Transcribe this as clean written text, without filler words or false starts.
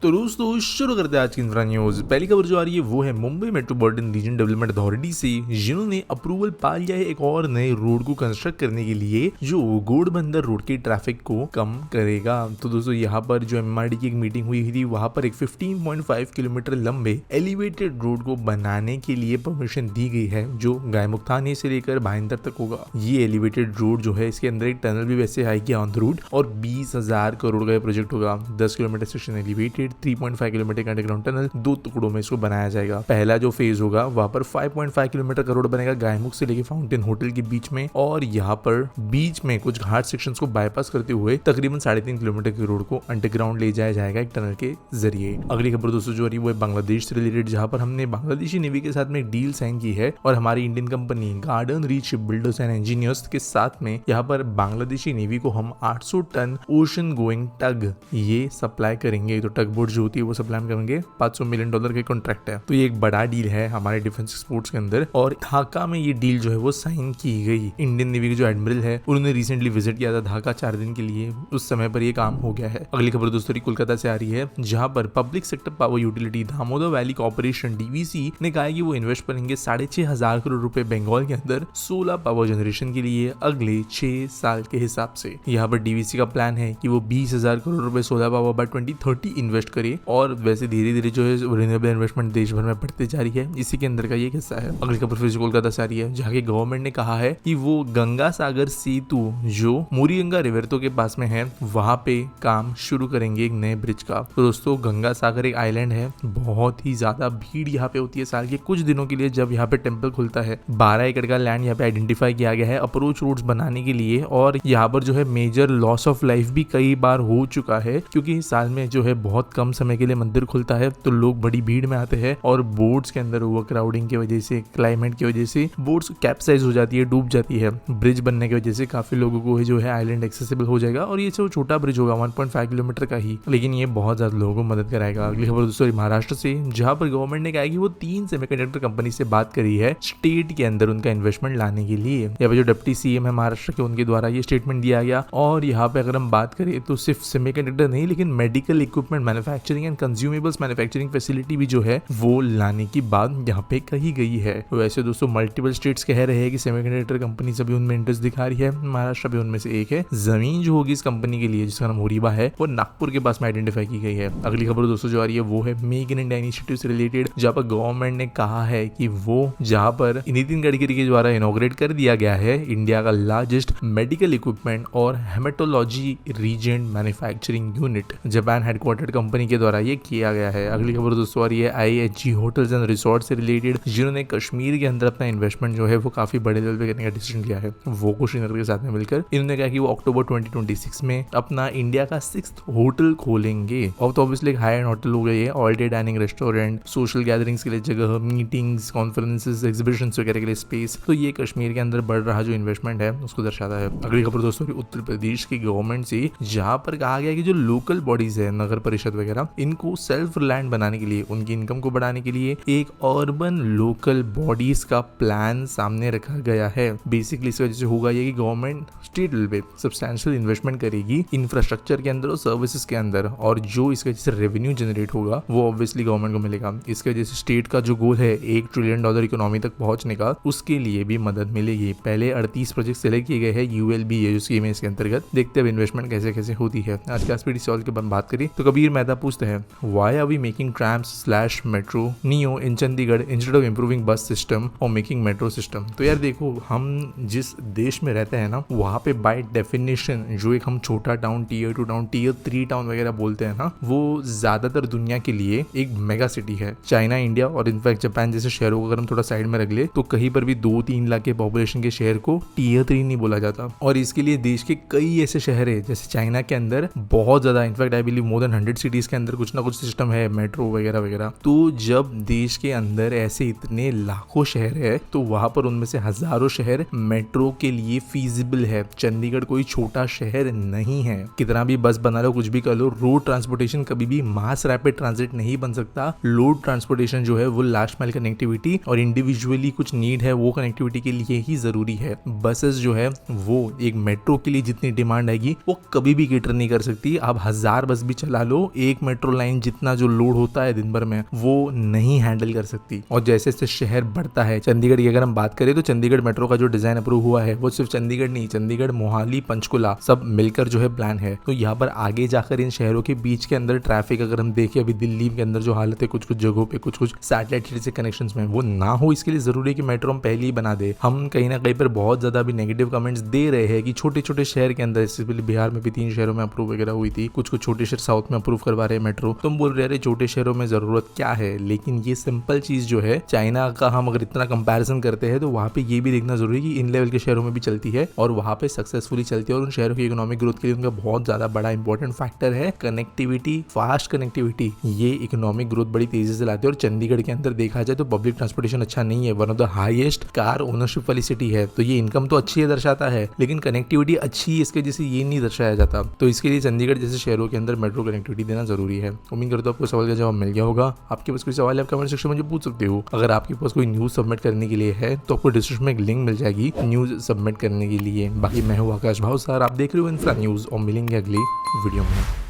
तो दोस्तों शुरू करते हैं आज की इंफ्रा न्यूज। पहली खबर जो आ रही है वो है Mumbai metropolitan region development authority से, जिन्होंने अप्रूवल पा लिया है एक और नए रोड को कंस्ट्रक्ट करने के लिए जो घोड़बंदर रोड के ट्रैफिक को कम करेगा। तो दोस्तों यहाँ पर जो एमआरडी की एक मीटिंग हुई थी, वहां पर एक 15.5 किलोमीटर लंबे एलिवेटेड रोड को बनाने के लिए परमिशन दी गई है, जो गायमुख थाने से लेकर भाईंदर तक होगा। ये एलिवेटेड रोड जो है, इसके अंदर एक टनल भी वैसे आएगी ऑन द रूट, और 20,000 करोड़ का ये प्रोजेक्ट होगा। 10 किलोमीटर सेक्शन एलिवेटेड, 3.5 किलोमीटर का अंडरग्राउंड टनल, 2 टुकड़ों में इसको बनाया जाएगा। पहला जो फेज होगा वहां पर 5.5 किलोमीटर का रोड बनेगा गायमुख से लेकर फाउंटेन होटल के बीच में, और यहाँ पर बीच में कुछ घाट सेक्शंस को बाईपास करते हुए तकरीबन 3.5 किलोमीटर के रोड को अंडरग्राउंड ले जाया जाएगा एक टनल के जरिए। अगली खबर दोस्तों जो आ रही है वो है बांग्लादेश से रिलेटेड, जहां पर हमने बांग्लादेशी नेवी के साथ में एक डील साइन की है, और हमारी Indian company garden reach ship builders and engineers के साथ में यहाँ पर बांग्लादेशी नेवी को हम 800 टन ओशन गोइंग टग ये सप्लाई करेंगे। तो टग बोट जो होती है वो सप्लाई करेंगे। $500 मिलियन के कॉन्ट्रैक्ट है, तो ये एक बड़ा डील है हमारे डिफेंस एक्सपोर्ट्स के अंदर, और ढाका में ये डील जो है वो साइन की गई। इंडियन नेवी के जो एडमिरल है उन्होंने रिसेंटली विजिट किया था ढाका 4 दिन के लिए, उस समय पर ये काम हो गया है। अगली खबर दोस्तों कोलकाता से आ रही है, जहां पर public sector power utility Damodar valley corporation DVC ने कहा है कि वो इन्वेस्ट करेंगे 6,500 करोड़ रुपए बंगाल के अंदर सोलर पावर जनरेशन के लिए अगले 6 साल के हिसाब से। यहाँ पर डीवीसी का प्लान है कि वो 20,000 करोड़ रुपए सोलर पावर बाय 2030 इन्वेस्ट करे, और वैसे धीरे धीरे जो है रिन्यूएबल इन्वेस्टमेंट देश भर में बढ़ती जा रही है, इसी के अंदर का ये हिस्सा है। अगली खबर फिर से कोलकाता से आ रही है, जहाँ की गवर्नमेंट ने कहा है कि वो गंगा सागर सेतु जो मोरी गंगा रिवेरतो के पास में है, वहां पे काम शुरू करेंगे एक नए ब्रिज का। तो दोस्तों गंगा सागर एक आइलैंड है, बहुत ही ज्यादा भीड़ यहाँ पे होती है साल के कुछ दिनों के लिए जब यहाँ पे टेम्पल खुलता है। 12 एकड़ का लैंड यहाँ पे आइडेंटिफाई किया गया है अप्रोच रोड्स बनाने के लिए, और यहाँ पर जो है मेजर लॉस ऑफ लाइफ भी कई बार हो चुका है, क्योंकि साल में जो है बहुत कम समय के लिए मंदिर खुलता है, तो लोग बड़ी भीड़ में आते हैं, और बोट्स के अंदर ओवर क्राउडिंग की वजह से, क्लाइमेट की वजह से बोट्स कैप्साइज हो जाती है, डूब जाती है। ब्रिज बनने की वजह से काफी लोगों को जो है आइलैंड एक्सेसिबल हो जाएगा, और ये जो छोटा ब्रिज होगा 1.5 किलोमीटर का ही, लेकिन ये बहुत ज्यादा लोगों को मदद कराएगा। अगली खबर दोस्तों महाराष्ट्र से, जहां पर गवर्नमेंट ने कहा कि वो 3 सेमीकंडक्टर कंपनी से बात करी है स्टेट के अंदर उनका इन्वेस्टमेंट लाने के लिए। यहाँ पे जो डिप्टी सीएम है महाराष्ट्र के, उनके द्वारा ये स्टेटमेंट दिया गया। और यहाँ पे अगर हम बात करें तो सिर्फ सेमीकंडक्टर नहीं, लेकिन medical equipment manufacturing and consumables manufacturing facility भी जो है वो लाने की बात यहाँ पे कही गई है। तो वैसे दोस्तों मल्टीपल स्टेट्स कह रहे हैं कि सेमीकंडक्टर कंपनी सभी उनमें इंटरेस्ट दिखा रही है, महाराष्ट्र भी उनमें से एक है। जमीन जो होगी इस कंपनी के लिए, जिसका नाम होरीबा है, वो नागपुर के पास में आइडेंटिफाई की गई है। अगली खबर दोस्तों जो आ रही है वो है मेक इन इंडिया इनिशिएटिव से रिलेटेड, जहाँ पर गवर्नमेंट ने कहा है कि वो जहाँ पर नितिन गडकरी के द्वारा इनॉग्रेट कर दिया गया है इंडिया का लार्जेस्ट मेडिकल इक्विपमेंट और haematology reagent manufacturing unit, Japan headquartered company के द्वारा ये किया गया है। अगली खबर दोस्तों आ रही है IHG होटल्स एंड रिसोर्ट से रिलेटेड, जिन्होंने कश्मीर के अंदर अपना इन्वेस्टमेंट जो है वो काफी बड़े लेवल पे करने का डिसीजन लिया है। वो को श्रीनगर के साथ में मिलकर इन्होंने कहा कि वो अक्टूबर 2026 में अपना इंडिया का 6th होटल खोलेंगे। और तो ऑब्वियसली एक हाई एंड होटल हो गई है, all day dining restaurant, social gatherings के लिए जगह, मीटिंग्स, कॉन्फ्रेंसेस, एग्जीबिशंस वगैरह के लिए स्पेस। तो ये कश्मीर के अंदर बढ़ रहा जो इन्वेस्टमेंट है उसको दर्शाता है। अगली खबर दोस्तों उत्तर प्रदेश की गवर्नमेंट से, जहां पर कहा गया कि जो लोकल बॉडीज है, नगर परिषद वगैरह, इनको सेल्फ रिलायंट बनाने के लिए, उनकी इनकम को बढ़ाने के लिए एक अर्बन लोकल बॉडीज का प्लान सामने रखा गया है। बेसिकली इस वजह से होगा ये कि गवर्नमेंट स्टेट लेवल पे सब्सटैंशियल इन्वेस्टमेंट करेगी इंफ्रास्ट्रक्चर के अंदर और सर्विसेज के अंदर, और जो इसके वजह से रेवेन्यू जनरेट होगा वो ऑब्वियसली गवर्नमेंट को मिलेगा। इसके वजह से स्टेट का जो गोल है $1 ट्रिलियन इकोनॉमी तक पहुंचने का, उसके लिए भी मदद मिलेगी। पहले 38 प्रोजेक्ट सेलेक्ट किए गए हैं ULB ये जो स्कीम है इसके अंतर्गत। देखते हैं इन्वेस्टमेंट कैसे कैसे होती है। आज का स्पीड सॉल्व के बात करें तो कबीर मेहता पूछते हैं, why are we making trams metro neo in Chandigarh instead of improving bus system और मेकिंग मेट्रो सिस्टम। तो यार देखो, हम जिस देश में रहते हैं ना, वहाँ पे बाय डेफिनेशन जो एक हम छोटा town, Tier 2 town, Tier 3 town वगैरह बोलते हैं ना, वो ज्यादातर दुनिया के लिए एक मेगा सिटी है। चाइना, इंडिया और इनफैक्ट जापान जैसे शहरों को अगर हम थोड़ा साइड में रख ले, तो कहीं पर भी 2-3 लाख के पॉपुलेशन के शहर को Tier 3 नहीं बोला जाता। और इसके लिए देश के कई ऐसे शहर है, जैसे चाइना के अंदर बहुत ज्यादा, in fact I believe more than 100 cities के अंदर कुछ ना कुछ सिस्टम है, मेट्रो वगैरह वगैरह। तो जब देश के अंदर ऐसे इतने लाखों शहर है, तो वहां पर उनमें से हजारों शहर मेट्रो के लिए फीजिबल है। चंडीगढ़ कोई छोटा शहर नहीं है, कितना भी बस बना लो, कुछ भी कर लो, रोड ट्रांसपोर्टेशन कभी भी मास रैपिड ट्रांजिट नहीं बन सकता। लोड ट्रांसपोर्टेशन जो है वो लास्ट माइल कनेक्टिविटी और इंडिविजुअली कुछ नीड है वो कनेक्टिविटी के लिए ही जरूरी है। बसेस जो है वो एक मेट्रो के लिए जितनी डिमांड आएगी वो कभी भी कैटर नहीं कर सकती। आप 1000 बस भी चला लो, एक मेट्रो लाइन जितना जो लोड होता है दिन भर में वो नहीं हैंडल कर सकती। और जैसे जैसे शहर बढ़ता है, चंडीगढ़ की अगर हम बात करें तो चंडीगढ़ मेट्रो का जो डिजाइन अप्रूव हुआ है वो सिर्फ चंडीगढ़ नहीं, चंडीगढ़, मोहाली, पंचकुला सब मिलकर जो है प्लान है। तो यहाँ पर आगे जाकर इन शहरों के बीच के अंदर ट्रैफिक अगर हम देखें, अभी दिल्ली के अंदर जो हालत है कुछ कुछ जगहों पे, कुछ कुछ सैटेलाइट सिटी से कनेक्शन में, वो ना हो इसके लिए जरूरी है कि मेट्रो हम पहले ही बना दे। हम कहीं ना कहीं पर बहुत ज्यादा भी नेगेटिव कमेंट्स दे रहे हैं कि छोटे छोटे शहर के अंदर, स्पेशली बिहार में भी 3 शहरों में अप्रूव वगैरह हुई थी, कुछ कुछ छोटे शहर साउथ में अप्रूव करवा रहे हैं मेट्रो। तुम बोल रहे छोटे शहरों में जरूरत क्या है, लेकिन ये सिंपल चीज जो है चाइना का हम अगर इतना कंपैरिजन करते हैं तो वहाँ पे ये भी देखना जरूरी है कि इन लेवल के शहरों में भी चलती है और वहाँ पे सक्सेसफुली चलती है। और उन शहरों की इकोनॉमिक ग्रोथ के लिए उनका बहुत ज्यादा बड़ा इंपॉर्टेंट फैक्टर है कनेक्टिविटी, फास्ट कनेक्टिविटी। ये इकोनॉमिक ग्रोथ बड़ी तेजी से लाती है। और चंडीगढ़ के अंदर देखा जाए तो पब्लिक ट्रांसपोर्टेशन अच्छा नहीं है, one of the highest car ownership वाली सिटी है। तो ये इनकम तो अच्छी है दर्शाता है, लेकिन कनेक्टिविटी अच्छी है इसके जैसे ये नहीं दर्शाया जाता। तो इसके लिए चंडीगढ़ जैसे शहरों के अंदर मेट्रो कनेक्टिविटी देना जरूरी है। उम्मीद करता हूं आपको सवाल का जवाब मिल गया होगा। आपके पास कोई सवाल है आप कमेंट सेक्शन में मुझे पूछ सकते हो। अगर आपके पास कोई न्यूज सबमिट करने के लिए है तो आपको डिस्क्रिप्शन में एक लिंक मिल जाएगी न्यूज सबमिट करने के लिए। बाकी मैं हूँ आकाश भाव सर, आप देख रहे हो इंफ्रा न्यूज और मिलेंगे अगली वीडियो में।